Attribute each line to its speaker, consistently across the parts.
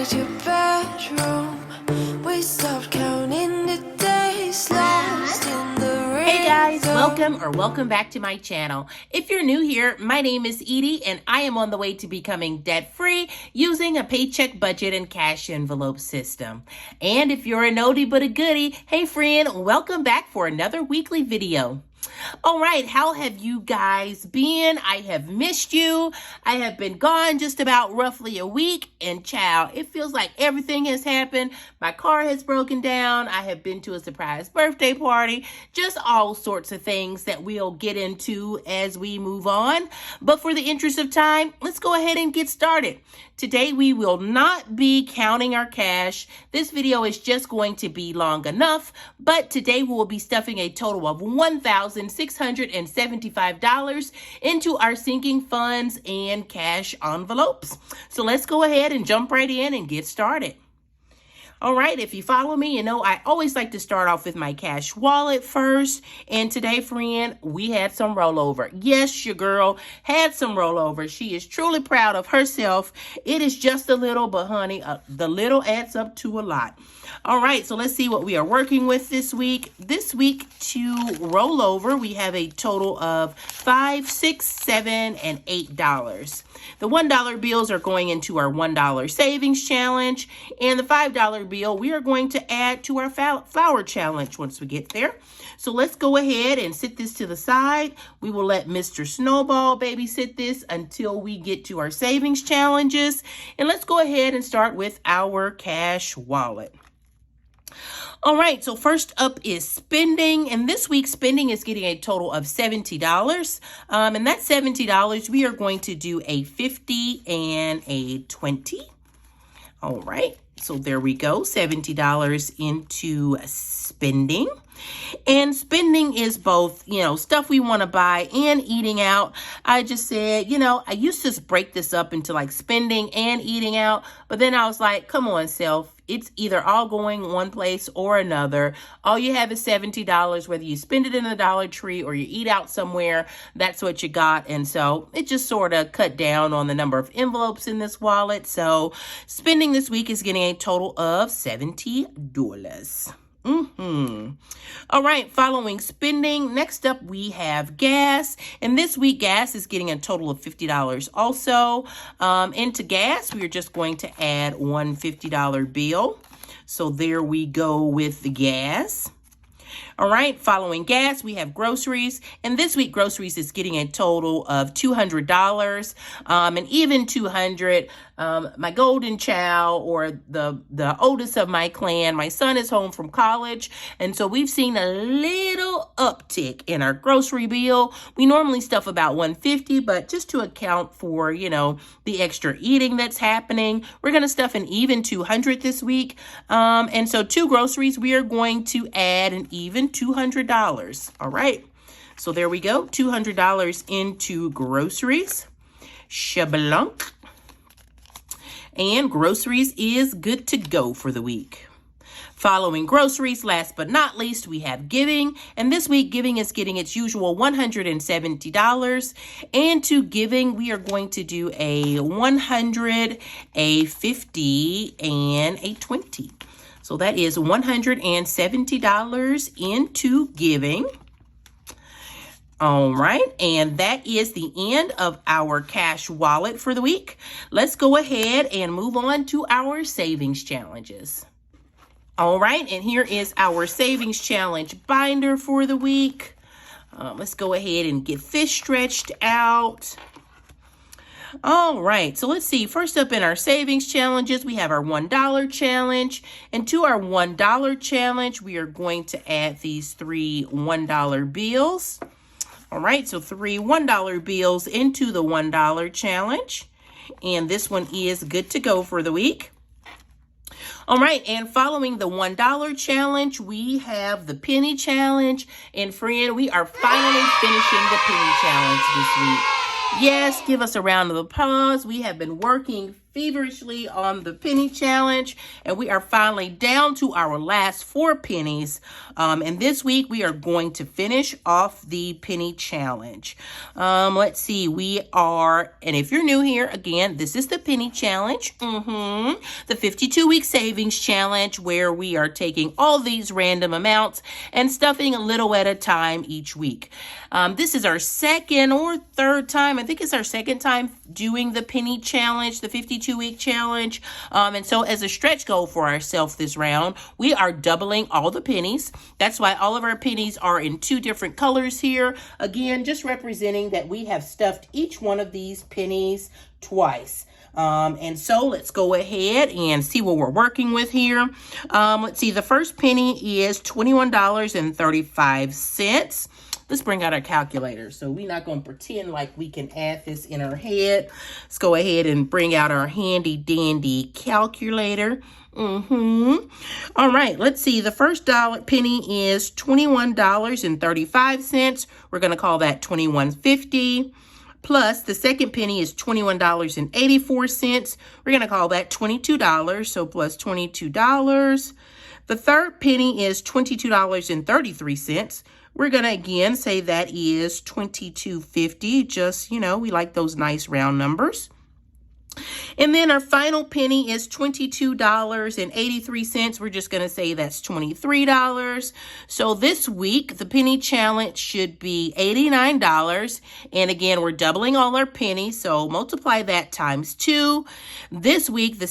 Speaker 1: inside your bedroom. We stopped counting the days lost in the rain.
Speaker 2: Hey guys, welcome back to my channel. If you're new here, my name is Edie and I am on the way to becoming debt-free using a paycheck budget and cash envelope system. And if you're a oldie but a goodie, hey friend, welcome back for another weekly video. All right, how have you guys been? I have missed you. I have been gone just about roughly a week, and child, it feels like everything has happened. My car has broken down. I have been to a surprise birthday party, just all sorts of things that we'll get into as we move on. But for the interest of time, let's go ahead and get started. Today, we will not be counting our cash. This video is just going to be long enough, but today we will be stuffing a total of $1,675 into our sinking funds and cash envelopes. So let's go ahead and jump right in and get started. All right, if you follow me, you know I always like to start off with my cash wallet first. And today, friend, we had some rollover. Yes, your girl had some rollover. She is truly proud of herself. It is just a little, but honey, the little adds up to a lot. All right, so let's see what we are working with this week. This week to roll over, we have a total of $5, $6, $7, and $8. The $1 bills are going into our $1 savings challenge, and the $5 bill we are going to add to our flower challenge once we get there. So let's go ahead and sit this to the side. We will let Mr. Snowball babysit this until we get to our savings challenges. And let's go ahead and start with our cash wallet. All right, so first up is spending, and this week's spending is getting a total of $70. And that $70, we are going to do a 50 and a 20. All right, so there we go, $70 into spending. And spending is both, stuff we want to buy and eating out. I just said, I used to break this up into like spending and eating out, but then I was like, come on, self. It's either all going one place or another. All you have is $70, whether you spend it in the Dollar Tree or you eat out somewhere, that's what you got. And so it just sort of cut down on the number of envelopes in this wallet. So spending this week is getting a total of $70. All right, following spending, next up we have gas, and this week gas is getting a total of $50 also. Into gas, we are just going to add one $50 bill. So there we go with the gas. All right, following gas, we have groceries, and this week groceries is getting a total of $200, and even $200. My golden child, or the oldest of my clan, my son is home from college, and so we've seen a little uptick in our grocery bill. We normally stuff about $150, but just to account for, the extra eating that's happening, we're going to stuff an even $200 this week. And so to groceries, we are going to add an even $200. All right. So there we go. $200 into groceries. Shabalunk. And groceries is good to go for the week. Following groceries, last but not least, we have giving. And this week, giving is getting its usual $170. And to giving, we are going to do a 100, a 50, and a 20. So that is $170 into giving. All right, and that is the end of our cash wallet for the week. Let's go ahead and move on to our savings challenges. All right, and here is our savings challenge binder for the week. Let's go ahead and get this stretched out. All right, so let's see. First up in our savings challenges, we have our $1 challenge. And to our $1 challenge, we are going to add these three $1 bills. All right, so three $1 bills into the $1 challenge. And this one is good to go for the week. All right, and following the $1 challenge, we have the penny challenge. And friend, we are finally finishing the penny challenge this week. Yes, give us a round of applause. We have been working feverishly on the penny challenge, and we are finally down to our last 4 pennies. And this week we are going to finish off the penny challenge. Let's see, and if you're new here, again, this is the penny challenge, the 52-week savings challenge, where we are taking all these random amounts and stuffing a little at a time each week. This is our second or third time. I think it's our second time doing the penny challenge, the 52-week challenge. And so as a stretch goal for ourselves this round, we are doubling all the pennies. That's why all of our pennies are in 2 different colors here. Again, just representing that we have stuffed each one of these pennies twice. And so let's go ahead and see what we're working with here. Let's see, the first penny is $21.35. Let's bring out our calculator. So we're not going to pretend like we can add this in our head. Let's go ahead and bring out our handy dandy calculator. All right, let's see. The first penny is $21.35. We're going to call that $21.50. Plus, the second penny is $21.84. We're going to call that $22. So plus $22. The third penny is $22.33. We're going to again say that is $22.50. Just, we like those nice round numbers. And then our final penny is $22.83. We're just going to say that's $23. So this week, the penny challenge should be $89. And again, we're doubling all our pennies. So multiply that times 2. This week, the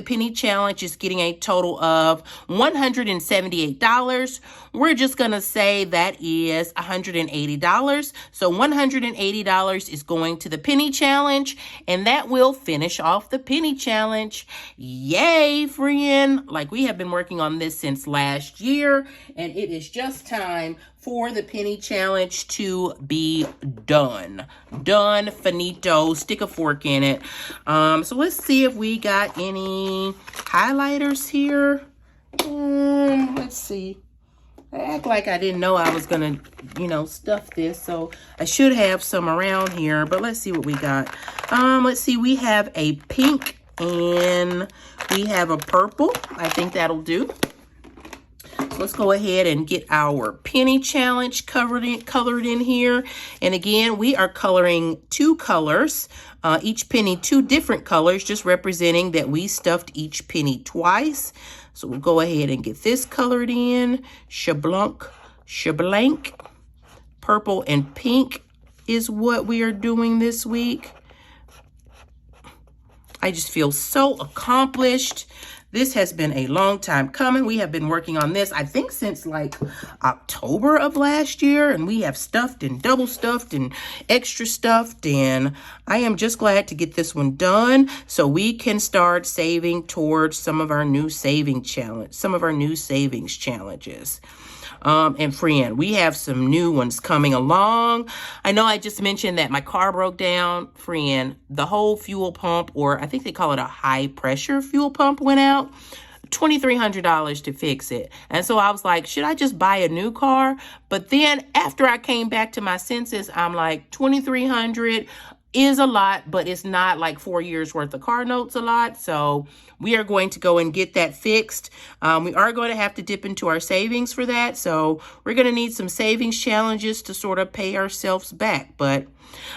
Speaker 2: penny challenge is getting a total of $178. We're just going to say that is $180. So $180 is going to the penny challenge. And that will finish off the penny challenge. Yay, friend. Like, we have been working on this since last year, and it is just time for the penny challenge to be done. Done, finito, stick a fork in it. So let's see if we got any highlighters here. Let's see. I act like I didn't know I was going to, stuff this. So I should have some around here. But let's see what we got. Let's see. We have a pink and we have a purple. I think that'll do. So let's go ahead and get our penny challenge colored in here. And again, we are coloring 2 colors. Each penny 2 different colors, just representing that we stuffed each penny twice. So we'll go ahead and get this colored in. Shablanc. Purple and pink is what we are doing this week. I just feel so accomplished. This has been a long time coming. We have been working on this, I think, since like October of last year. And we have stuffed and double stuffed and extra stuffed. And I am just glad to get this one done so we can start saving towards some of our new savings challenges. And friend, we have some new ones coming along. I know I just mentioned that my car broke down. Friend, the whole fuel pump, or I think they call it a high pressure fuel pump, went out. $2,300 to fix it. And so I was like, should I just buy a new car? But then after I came back to my senses, I'm like, $2,300 is a lot, but it's not like 4 years worth of car notes a lot. So we are going to go and get that fixed. We are going to have to dip into our savings for that. So we're going to need some savings challenges to sort of pay ourselves back. But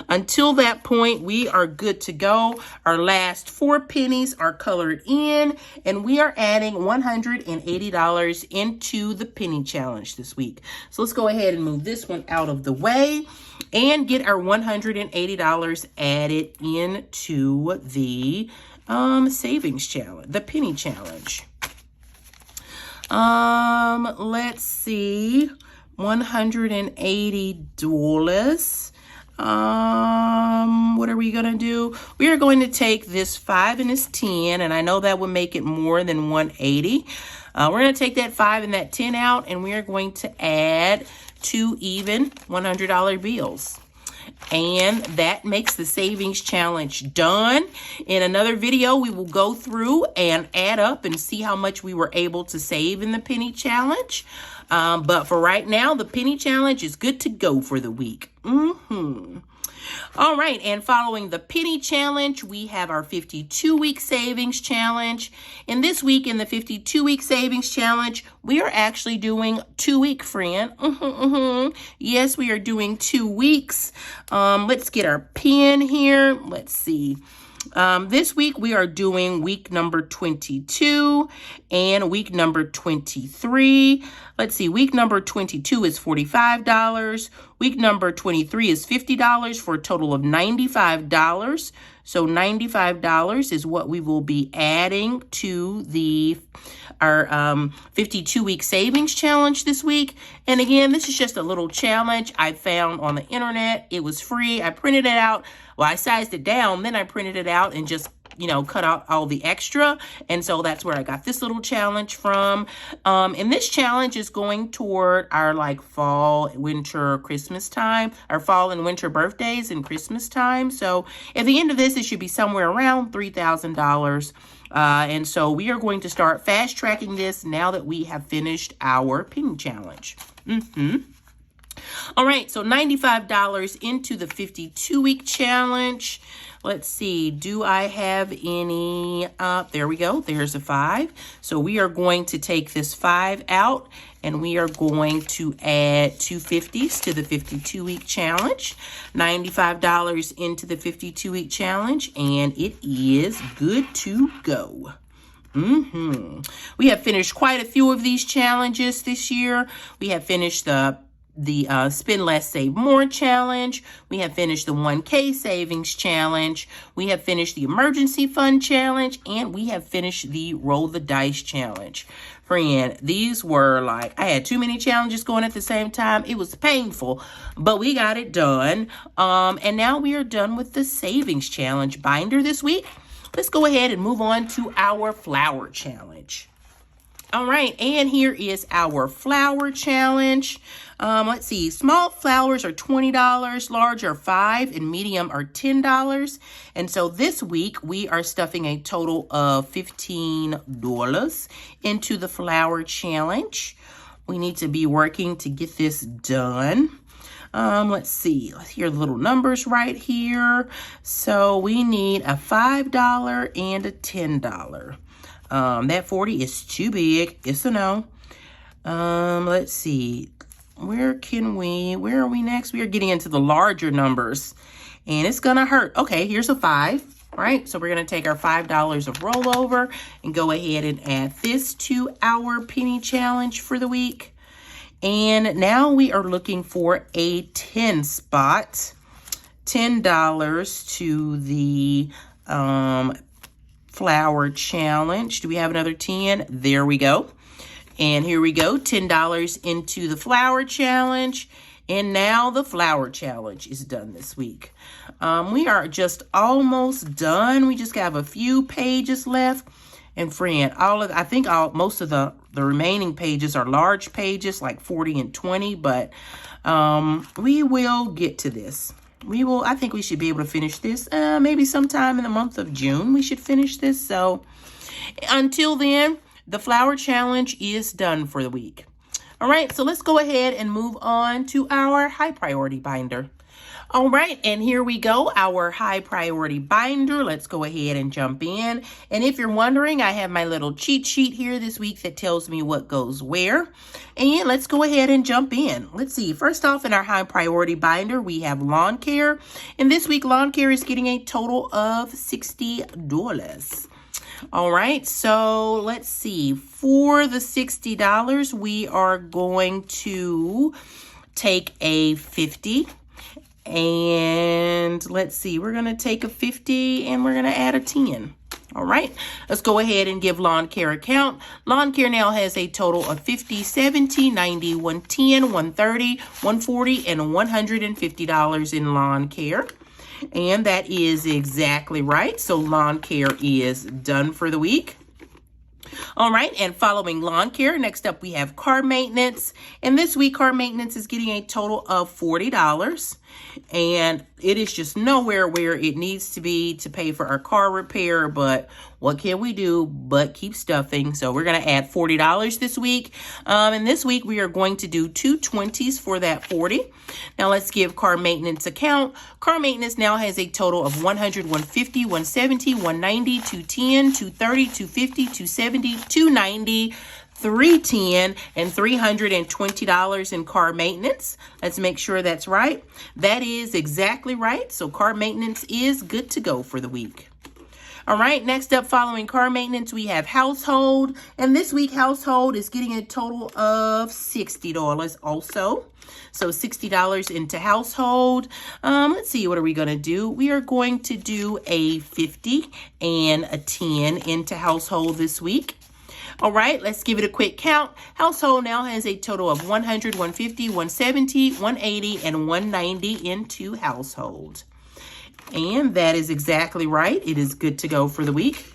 Speaker 2: until that point, we are good to go. Our last 4 pennies are colored in, and we are adding $180 into the penny challenge this week. So let's go ahead and move this one out of the way and get our $180 added into the savings challenge, the penny challenge. Let's see, $180. What are we going to do? We are going to take this 5 and this 10, and I know that would make it more than 180. We're going to take that 5 and that 10 out, and we are going to add 2 even $100 bills. And that makes the savings challenge done. In another video, we will go through and add up and see how much we were able to save in the penny challenge. But for right now, the penny challenge is good to go for the week. All right, and following the penny challenge, we have our 52-week savings challenge. And this week in the 52-week savings challenge, we are actually doing 2-week, friend. Yes, we are doing 2 weeks. Let's get our pen here. Let's see. This week we are doing week number 22 and week number 23. Let's see, week number 22 is $45. Week number 23 is $50 for a total of $95. So $95 is what we will be adding to our 52-week savings challenge this week. And again, this is just a little challenge I found on the internet. It was free. I printed it out. Well, I sized it down, then I printed it out and just, cut out all the extra. And so that's where I got this little challenge from. And this challenge is going toward our fall, winter, Christmas time, our fall and winter birthdays and Christmas time. So at the end of this, it should be somewhere around $3,000. And so we are going to start fast tracking this now that we have finished our penny challenge. All right, so $95 into the 52-week challenge. Let's see, do I have any? There we go. There's a 5. So we are going to take this 5 out, and we are going to add 2 50s to the 52-week challenge. $95 into the 52-week challenge, and it is good to go. We have finished quite a few of these challenges this year. We have finished the Spend Less, Save More challenge. We have finished the 1K savings challenge. We have finished the emergency fund challenge, and we have finished the roll the dice challenge. Friend, these were I had too many challenges going at the same time. It was painful, but we got it done. And now we are done with the savings challenge binder this week. Let's go ahead and move on to our flower challenge. All right, and here is our flower challenge. Let's see, small flowers are $20, large are $5, and medium are $10. And so this week we are stuffing a total of $15 into the flower challenge. We need to be working to get this done. Let's see, let's hear the little numbers right here. So we need a $5 and a $10. That 40 is too big. It's a no. Let's see. Where are we next? We are getting into the larger numbers, and it's gonna hurt. Okay, here's a 5, right? So we're gonna take our $5 of rollover and go ahead and add this to our penny challenge for the week. And now we are looking for a 10 spot. $10 to the flower challenge. Do we have another 10? There we go. And here we go, $10 into the flower challenge. And now the flower challenge is done this week. We are just almost done. We just have a few pages left. And friend, most of the remaining pages are large pages, like 40 and 20, but we will get to this. I think we should be able to finish this maybe sometime in the month of June. We should finish this. So until then, the flower challenge is done for the week. All right, so let's go ahead and move on to our high priority binder. All right, and here we go, our high priority binder. Let's go ahead and jump in. And if you're wondering, I have my little cheat sheet here this week that tells me what goes where. And let's go ahead and jump in. Let's see, first off in our high priority binder, we have lawn care. And this week, lawn care is getting a total of $60. All right, so let's see. For the $60, we are going to take a 50. And let's see, we're going to take a 50 and we're going to add a 10. All right, let's go ahead and give lawn care a count. Lawn care now has a total of 50, 70, 90, 110, 130, 140, and $150 in lawn care. And that is exactly right. So lawn care is done for the week. All right, and following lawn care, next up we have car maintenance. And this week, car maintenance is getting a total of $40. And it is just nowhere where it needs to be to pay for our car repair, but what can we do but keep stuffing? So we're going to add $40 this week. And this week we are going to do 2 20s for that 40. Now let's give car maintenance a count. Car maintenance now has a total of 100, 150, 170, 190, 210, 230, 250, 270, 290, 310, and $320 in car maintenance. Let's make sure that's right. That is exactly right. So car maintenance is good to go for the week. All right, next up, following car maintenance, we have household. And this week, household is getting a total of $60 also. So $60 into household. Let's see, what are we going to do? We are going to do a 50 and a 10 into household this week. All right, let's give it a quick count. Household now has a total of 100, 150, 170, 180, and 190 into household. And that is exactly right. It is good to go for the week.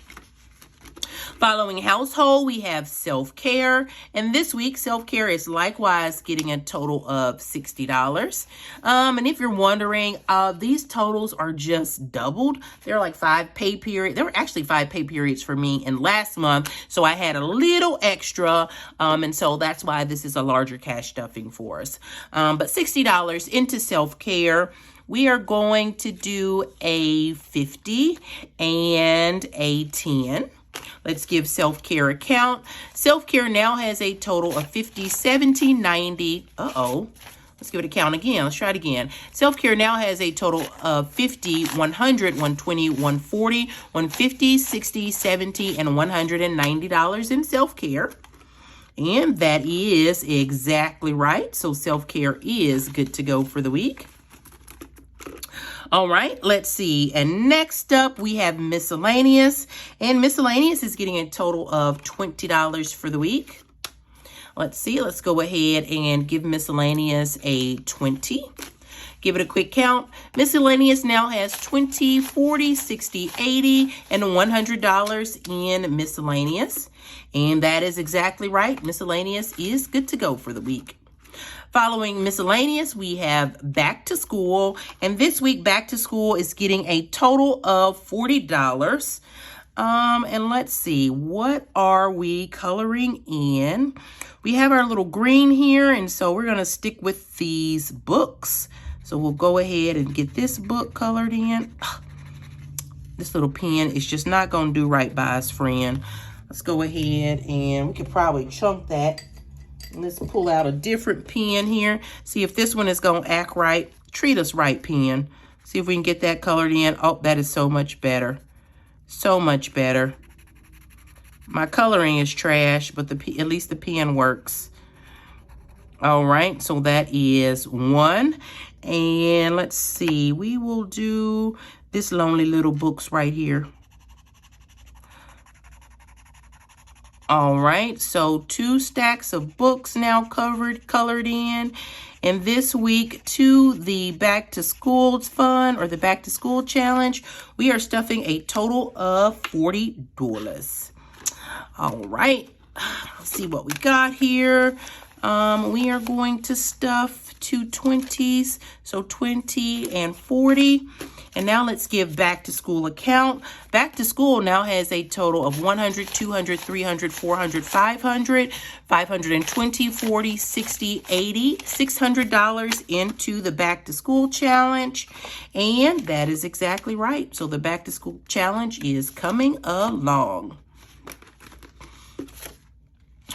Speaker 2: Following household, we have self-care. And this week, self-care is likewise getting a total of $60. And if you're wondering, these totals are just doubled. They're like 5 pay periods. There were actually 5 pay periods for me in last month. So I had a little extra. And so that's why this is a larger cash stuffing for us. But $60 into self-care. We are going to do a 50 and a 10. Let's give self-care a count. Self-care now has a total of 50, 70, 90. Let's give it a count again. Let's try it again. Self-care now has a total of 50, 100, 120, 140, 150, 60, 70, and $190 in self-care. And that is exactly right. So self-care is good to go for the week. All right, let's see. And next up, we have miscellaneous. And miscellaneous is getting a total of $20 for the week. Let's see. Let's go ahead and give miscellaneous a 20. Give it a quick count. Miscellaneous now has 20, 40, 60, 80, and $100 in miscellaneous. And that is exactly right. Miscellaneous is good to go for the week. Following miscellaneous, we have back to school. And this week, back to school is getting a total of $40. And let's see, what are we coloring in? We have our little green here, and so we're going to stick with these books. So we'll go ahead and get this book colored in. This little pen is just not going to do right by us, friend. Let's go ahead and we could probably chunk that. Let's pull out a different pen here. See if this one is going to act right. Treat us right, pen. See if we can get that colored in. Oh, that is so much better. So much better. My coloring is trash, but at least the pen works. All right, so that is 1. And let's see. We will do this lonely little books right here. All right, so 2 stacks of books now colored in. And this week, to the back to school fund or the back to school challenge, we are stuffing a total of $40. All right, let's see what we got here. We are going to stuff 2 20s, so 20 and 40. And now let's give back to school a count. Back to school now has a total of 100, 200, 300, 400, 500, 520, 40, 60, 80, $600 into the back to school challenge. And that is exactly right. So the back to school challenge is coming along.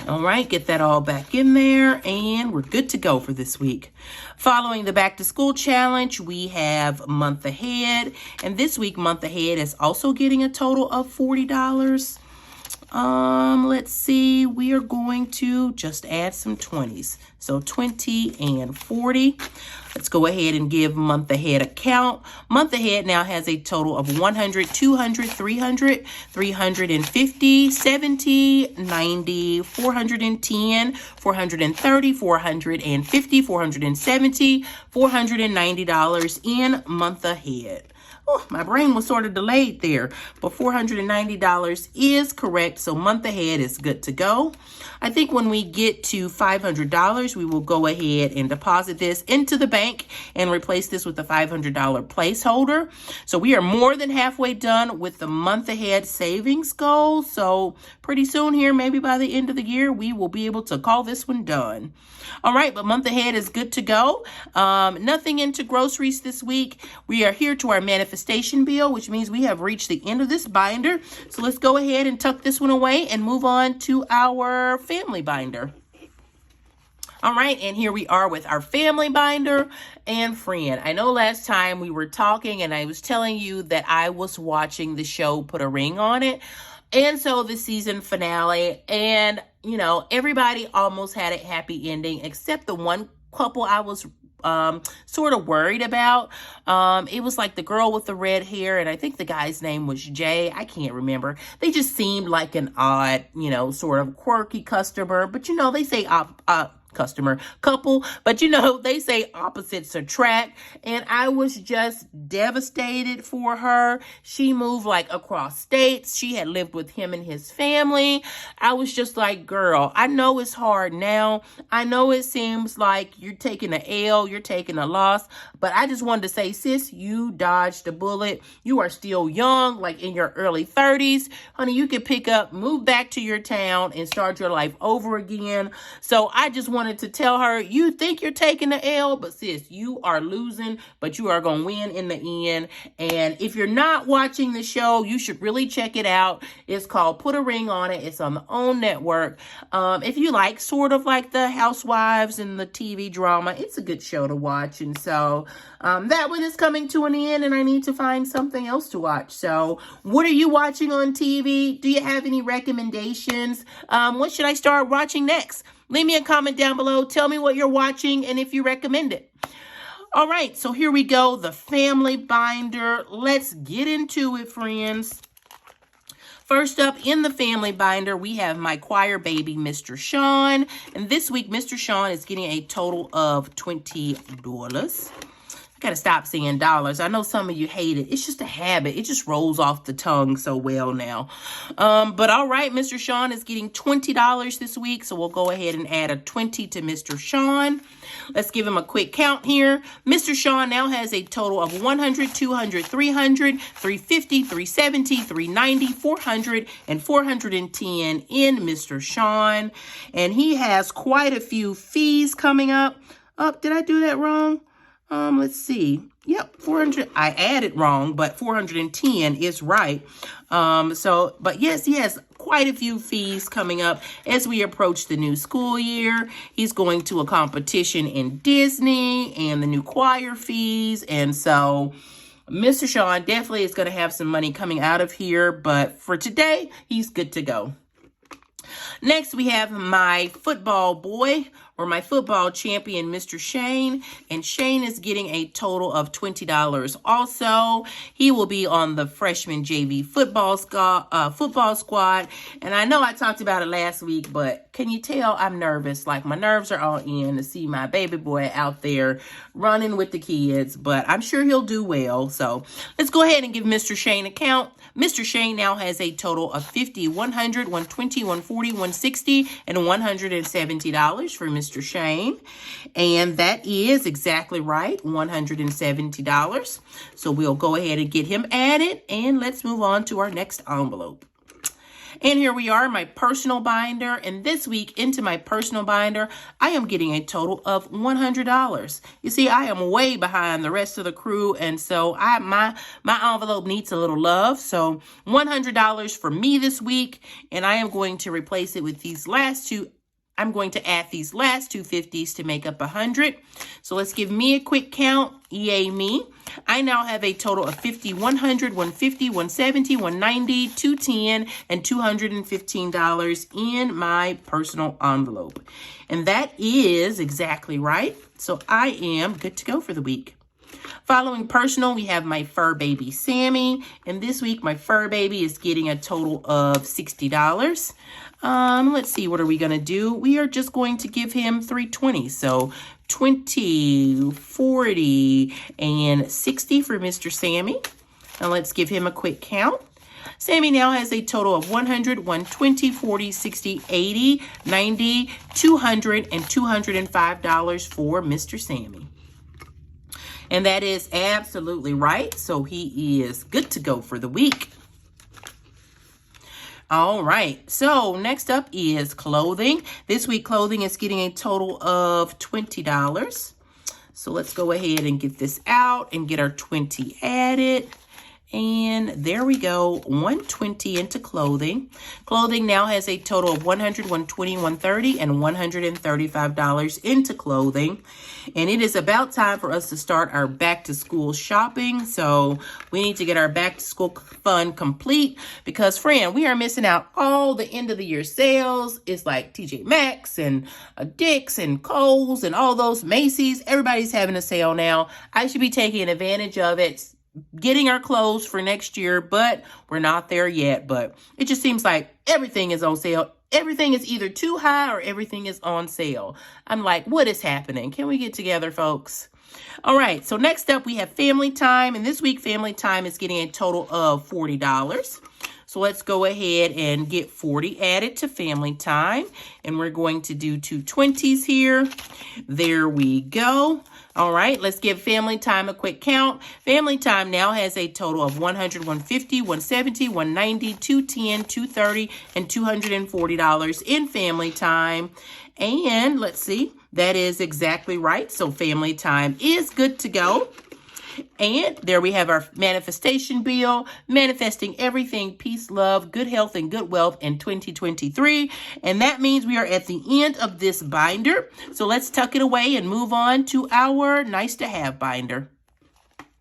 Speaker 2: All right, get that all back in there, and we're good to go for this week. Following the back to school challenge, we have month ahead, and this week month ahead is also getting a total of $40. Let's see, we are going to just add some 20s. So 20 and 40. Let's go ahead and give month ahead a count. Month ahead now has a total of 100, 200, 300, 350, 70, 90, 410, 430, 450, 470, $490 in month ahead. Oh, my brain was sort of delayed there, but $490 is correct. So month ahead is good to go. I think when we get to $500, we will go ahead and deposit this into the bank and replace this with a $500 placeholder. So we are more than halfway done with the month ahead savings goal. So pretty soon here, maybe by the end of the year, we will be able to call this one done. All right, but month ahead is good to go. Nothing into groceries this week. We are here to our manifestation bill, which means we have reached the end of this binder. So let's go ahead and tuck this one away and move on to our family binder. All right, and here we are with our family binder and friend. I know last time we were talking and I was telling you that I was watching the show Put a Ring on It. And so the season finale, and you know, everybody almost had a happy ending except the one couple I was sort of worried about. It was like the girl with the red hair, and I think the guy's name was Jay. I can't remember. They just seemed like an odd, you know, sort of quirky customer, but you know, they say couple, but you know, they say opposites attract, and I was just devastated for her. She moved like across states. She had lived with him and his family. I was just like, girl, I know it's hard now. I know it seems like you're taking an L, you're taking a loss, but I just wanted to say, sis, you dodged a bullet. You are still young, like in your early 30s. Honey, you can pick up, move back to your town and start your life over again. So I just wanted to tell her, you think you're taking the L, but sis, you are losing, but you are going to win in the end. And if you're not watching the show, you should really check it out. It's called Put a Ring on It. It's on the OWN network. If you like sort of like the housewives and the TV drama, it's a good show to watch. And so that one is coming to an end and I need to find something else to watch. So what are you watching on TV? Do you have any recommendations? What should I start watching next? Leave me a comment down below. Tell me what you're watching and if you recommend it. All right, so here we go. The family binder. Let's get into it, friends. First up in the family binder, we have my choir baby, Mr. Sean. And this week, Mr. Sean is getting a total of $20. I gotta stop saying dollars. I know some of you hate it. It's just a habit. It just rolls off the tongue so well now. But all right, Mr. Sean is getting $20 this week. So we'll go ahead and add a 20 to Mr. Sean. Let's give him a quick count here. Mr. Sean now has a total of 100, 200, 300, 350, 370, 390, 400, and 410 in Mr. Sean. And he has quite a few fees coming up. Did I do that wrong? Let's see. Yep, 400. I added wrong, but 410 is right. But yes, he has quite a few fees coming up as we approach the new school year. He's going to a competition in Disney and the new choir fees. And so Mr. Sean definitely is going to have some money coming out of here. But for today, he's good to go. Next, we have my football boy, or my football champion, Mr. Shane. And Shane is getting a total of $20 also. He will be on the freshman JV football squad. And I know I talked about it last week, but can you tell I'm nervous? Like, my nerves are all in to see my baby boy out there running with the kids. But I'm sure he'll do well. So let's go ahead and give Mr. Shane a count. Mr. Shane now has a total of $50, $100, $120, $140, $160, and $170 for Mr. Shane. And that is exactly right, $170. So we'll go ahead and get him added, and let's move on to our next envelope. And here we are, my personal binder. And this week into my personal binder, I am getting a total of $100. You see, I am way behind the rest of the crew. And so my envelope needs a little love. So $100 for me this week. And I am going to replace it with these last two. I'm going to add these last two 50s to make up 100. So let's give me a quick count. Yay me. I now have a total of $50, $100, $150, $170, $190, $210, and $215 in my personal envelope. And that is exactly right. So I am good to go for the week. Following personal, we have my fur baby, Sammy. And this week, my fur baby is getting a total of $60. Let's see, what are we going to do? We are just going to give him 320. So 20, 40, and 60 for Mr. Sammy. Now let's give him a quick count. Sammy now has a total of 100, 120, 40, 60, 80, 90, 200, and $205 for Mr. Sammy. And that is absolutely right. So he is good to go for the week. All right, so next up is clothing. This week, clothing is getting a total of $20. So let's go ahead and get this out and get our 20 added. And there we go, 120 into clothing. Clothing now has a total of 100, 120, 130, and $135 into clothing. And it is about time for us to start our back to school shopping. So we need to get our back to school fund complete because, friend, we are missing out all the end of the year sales. It's like TJ Maxx and Dick's and Kohl's and all those Macy's. Everybody's having a sale now. I should be taking advantage of it, getting our clothes for next year, but we're not there yet. But it just seems like everything is on sale. Everything is either too high or everything is on sale. I'm like, what is happening? Can we get together, folks? All right, so next up we have family time. And this week, family time is getting a total of $40. So let's go ahead and get 40 added to family time. And we're going to do two 20s here. There we go. All right, let's give family time a quick count. Family time now has a total of 100, 150, 170, 190, 210, 230, and $240 in family time. And let's see, that is exactly right. So family time is good to go. And there we have our manifestation bill, manifesting everything, peace, love, good health, and good wealth in 2023. And that means we are at the end of this binder. So let's tuck it away and move on to our nice to have binder.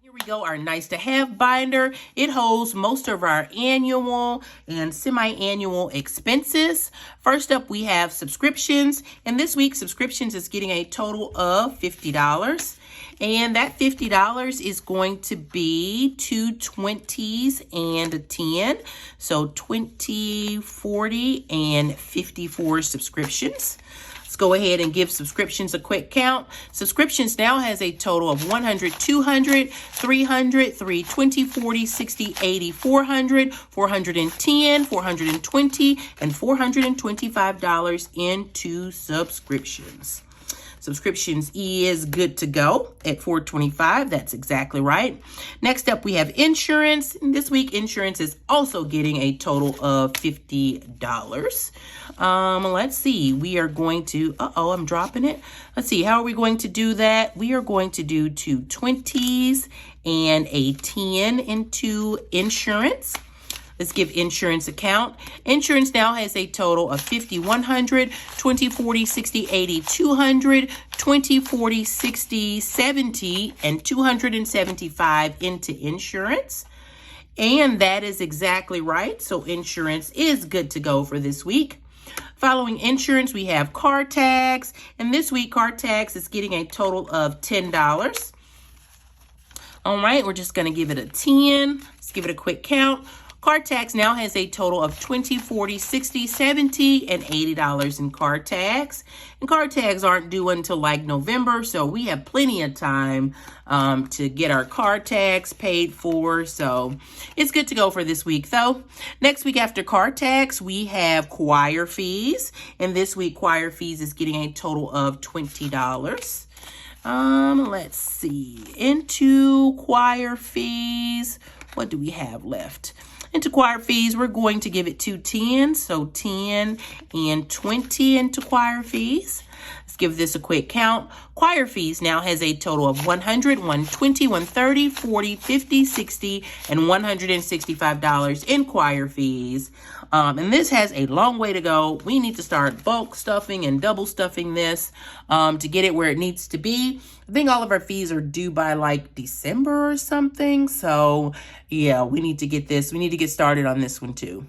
Speaker 2: Here we go, our nice to have binder. It holds most of our annual and semi-annual expenses. First up, we have subscriptions. And this week, subscriptions is getting a total of $50. And that $50 is going to be two 20s and a 10. So 20, 40, and 54 subscriptions. Let's go ahead and give subscriptions a quick count. Subscriptions now has a total of 100, 200, 300, 320, 40, 60, 80, 400, 410, 420, and $425 into subscriptions. Subscriptions is good to go at $425. That's exactly right. Next up, we have insurance. And this week, insurance is also getting a total of $50. Let's see. We are going to, I'm dropping it. Let's see. How are we going to do that? We are going to do two 20s and a 10 into insurance. Let's give insurance a count. Insurance now has a total of 50, 100, 20, 40, 60, 80, 200, 20, 40, 60, 70, and 275 into insurance. And that is exactly right. So insurance is good to go for this week. Following insurance, we have car tax. And this week, car tax is getting a total of $10. All right, we're just going to give it a 10. Let's give it a quick count. Car tax now has a total of 20, 40, 60, 70, and $80 in car tax. And car tags aren't due until like November, so we have plenty of time to get our car tax paid for. So it's good to go for this week, though. Next week after car tax, we have choir fees. And this week, choir fees is getting a total of $20. Let's see. Into choir fees, what do we have left? Into choir fees, we're going to give it two 10s, so 10 and 20 into choir fees. Let's give this a quick count. Choir fees now has a total of 100, 120, 130, 40, 50, 60, and $165 in choir fees. And this has a long way to go. We need to start bulk stuffing and double stuffing this to get it where it needs to be. I think all of our fees are due by like December or something. So yeah, we need to get this. We need to get started on this one too.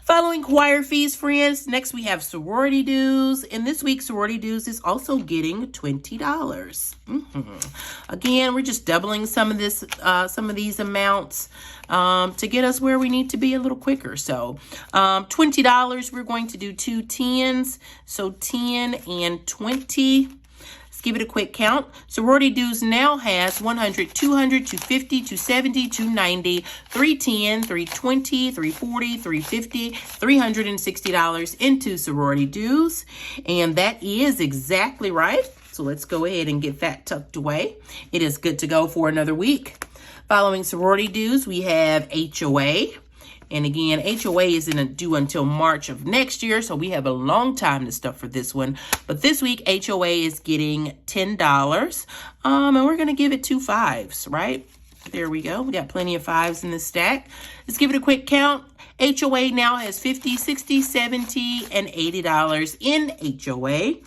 Speaker 2: Following choir fees, friends, next we have sorority dues. And this week, sorority dues is also getting $20. Again, we're just doubling some of these amounts to get us where we need to be a little quicker. So $20, we're going to do two 10s. So 10 and 20. give it a quick count. Sorority dues now has $100, $200, $250, $270, $290, $310, $320, $340, $350, $360 into sorority dues. And that is exactly right. So let's go ahead and get that tucked away. It is good to go for another week. Following sorority dues, we have HOA. And again, HOA isn't due until March of next year, so we have a long time to stuff for this one. But this week, HOA is getting $10, and we're going to give it 2 5s, right? There we go. We got plenty of 5s in the stack. Let's give it a quick count. HOA now has $50, $60, $70, and $80 in HOA.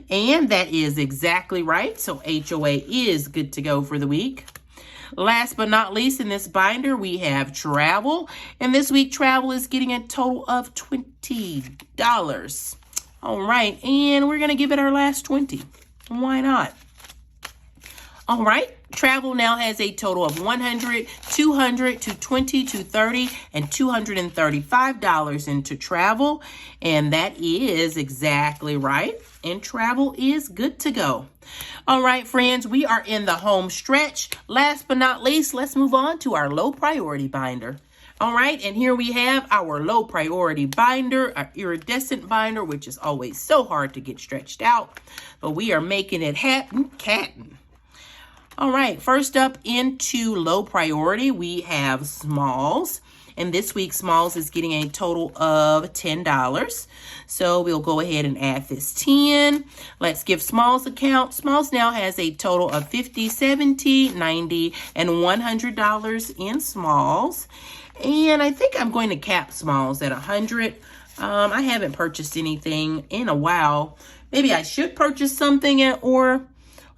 Speaker 2: And that is exactly right. So HOA is good to go for the week. Last but not least, in this binder, we have travel. And this week, travel is getting a total of $20. All right. And we're going to give it our last 20. Why not? All right. Travel now has a total of $100, $200, $220, $230, and $235 into travel. And that is exactly right. And travel is good to go. All right, friends, we are in the home stretch. Last but not least, let's move on to our low priority binder. All right, and here we have our low priority binder, our iridescent binder, which is always so hard to get stretched out, but we are making it happen, cattin'. All right, first up into low priority, we have smalls. And this week, smalls is getting a total of $10. So we'll go ahead and add this 10. Let's give smalls a count. Smalls now has a total of $50, $70, $90, and $100 in smalls. And I think I'm going to cap smalls at $100. I haven't purchased anything in a while. Maybe I should purchase something or...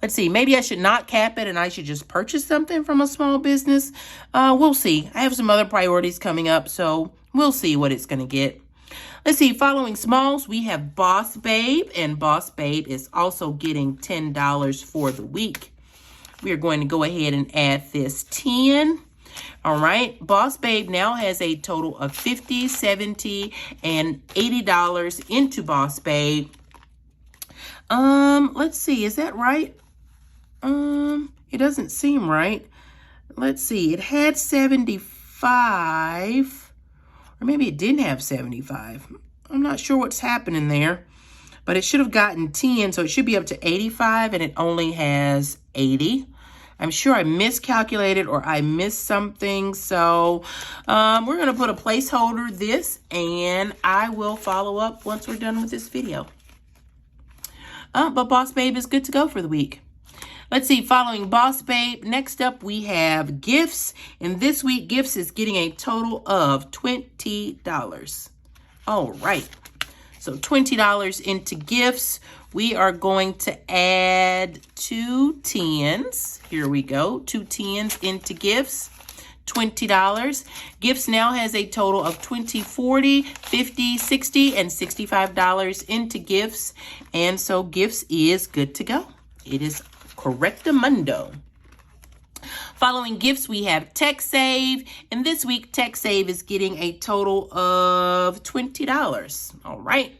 Speaker 2: Let's see, maybe I should not cap it and I should just purchase something from a small business. We'll see. I have some other priorities coming up, so we'll see what it's going to get. Let's see, following smalls, we have Boss Babe, and Boss Babe is also getting $10 for the week. We are going to go ahead and add this 10. All right, Boss Babe now has a total of $50, $70, and $80 into Boss Babe. Let's see, is that right? It doesn't seem right. Let's see. It had 75, or maybe it didn't have 75. I'm not sure what's happening there, but it should have gotten 10, so it should be up to 85, and it only has 80. I'm sure I miscalculated or I missed something, so we're going to put a placeholder this, and I will follow up once we're done with this video. But Boss Babe is good to go for the week. Let's see, following Boss Babe, next up we have Gifts. And this week, Gifts is getting a total of $20. All right, so $20 into Gifts. We are going to add 2 10s. Here we go, 2 10s into Gifts. $20. Gifts now has a total of $20, $40, $50, $60, and $65 into Gifts. And so Gifts is good to go. It is correctamundo. Following Gifts, we have TechSave. And this week, TechSave is getting a total of $20. All right.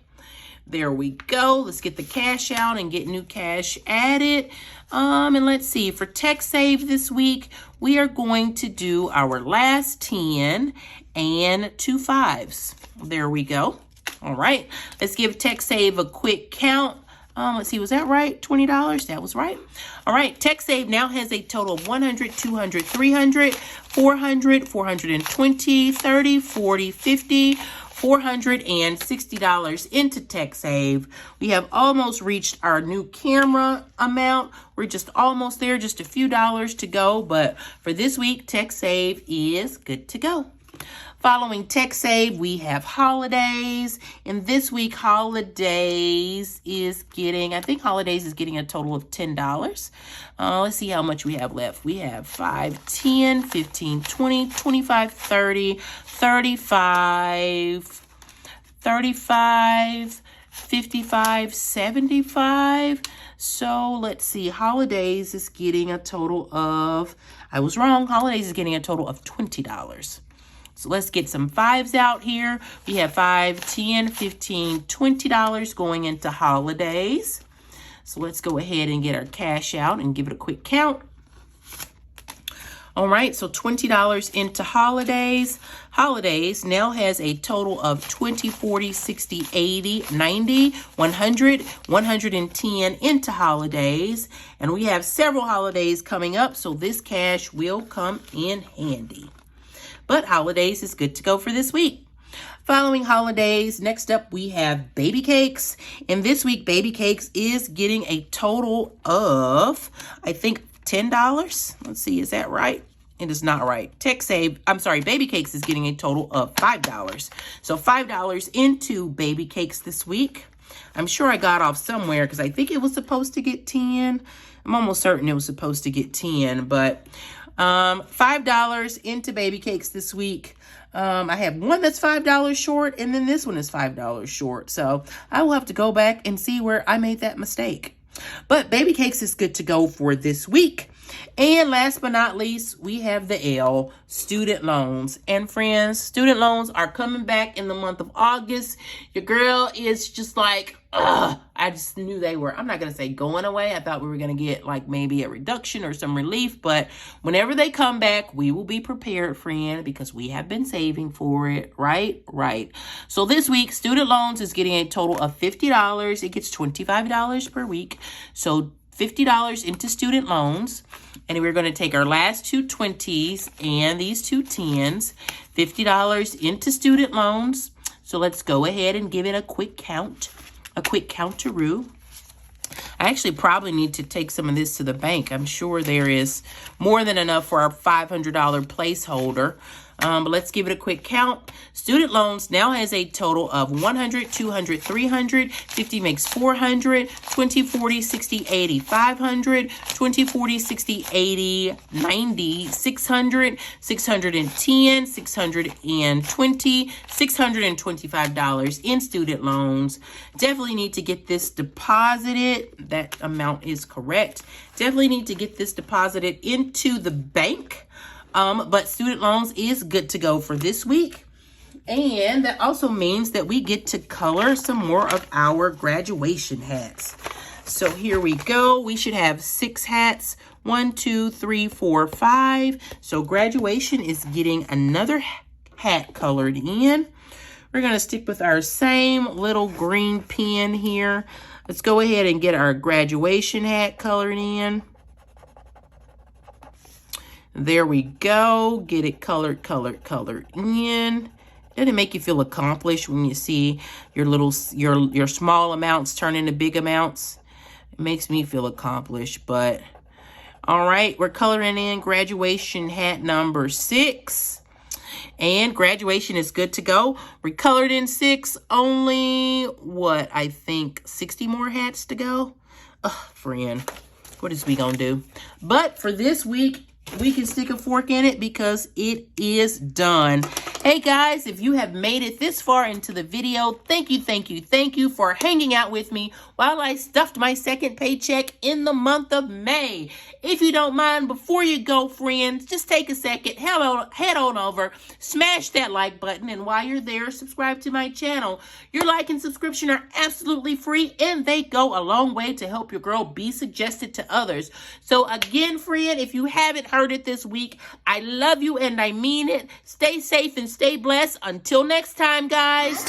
Speaker 2: There we go. Let's get the cash out and get new cash added. And let's see, for TechSave this week, we are going to do our last 10 and 2 5s. There we go. All right. Let's give TechSave a quick count. Let's see, was that right? $20? That was right. All right, TechSave now has a total of $100, $200, $300, $400, $420, $30, $40, $50, $460 into TechSave. We have almost reached our new camera amount. We're just almost there, just a few dollars to go. But for this week, TechSave is good to go. Following TechSave, we have Holidays. And this week, Holidays is getting, I think Holidays is getting a total of $10. Let's see how much we have left. We have 5, 10, 15, 20, 25, 30, 35, 35, 55, 75. So let's see, Holidays is getting a total of, I was wrong, Holidays is getting a total of $20. So let's get some 5s out here. We have 5, 10, 15, $20 going into Holidays. So let's go ahead and get our cash out and give it a quick count. All right, so $20 into holidays. Holidays now has a total of 20, 40, 60, 80, 90, 100, 110 into holidays. And we have several holidays coming up, so this cash will come in handy. But holidays is good to go for this week. Following holidays, next up we have baby cakes. And this week, baby cakes is getting a total of, I think, $10. Let's see, is that right? It is not right. Baby cakes is getting a total of $5. So $5 into baby cakes this week. I'm sure I got off somewhere because I think it was supposed to get 10. I'm almost certain it was supposed to get 10, but $5 into baby cakes this week. I have one that's $5 short, and then this one is $5 short. So I will have to go back and see where I made that mistake. But baby cakes is good to go for this week. And last but not least, we have the L, student loans. And friends, student loans are coming back in the month of August. Your girl is just like, ugh, I just knew they were, I'm not going to say going away. I thought we were going to get like maybe a reduction or some relief. But whenever they come back, we will be prepared, friend, because we have been saving for it. Right? So this week, student loans is getting a total of $50. It gets $25 per week. So $50 into student loans. And we're going to take our last two 20s and these two 10s. $50 into student loans. So let's go ahead and give it a quick count. A quick counteroo. I actually probably need to take some of this to the bank. I'm sure there is more than enough for our $500 placeholder. But let's give it a quick count. Student loans now has a total of 100, 200, 300. 50 makes 400. 20, 40, 60, 80, 500. 20, 40, 60, 80, 90, 600. 610, 620, $625 in student loans. Definitely need to get this deposited. That amount is correct. Definitely need to get this deposited into the bank. But student loans is good to go for this week. And that also means that we get to color some more of our graduation hats. So here we go. We should have 6 hats. 1, 2, 3, 4, 5. So graduation is getting another hat colored in. We're going to stick with our same little green pen here. Let's go ahead and get our graduation hat colored in. There we go. Get it colored in. Doesn't it make you feel accomplished when you see your small amounts turn into big amounts? It makes me feel accomplished, but all right, we're coloring in graduation hat number 6. And graduation is good to go. We colored in 6, only what, I think 60 more hats to go. Friend, what is we gonna do? But for this week, we can stick a fork in it because it is done. Hey guys, if you have made it this far into the video, thank you for hanging out with me while I stuffed my second paycheck in the month of May. If you don't mind, before you go, friends, just take a second, head on over, smash that like button, and while you're there, subscribe to my channel. Your like and subscription are absolutely free, and they go a long way to help your girl be suggested to others. So again, friend, if you haven't heard it this week, I love you and I mean it. Stay safe and stay blessed. Until next time, guys.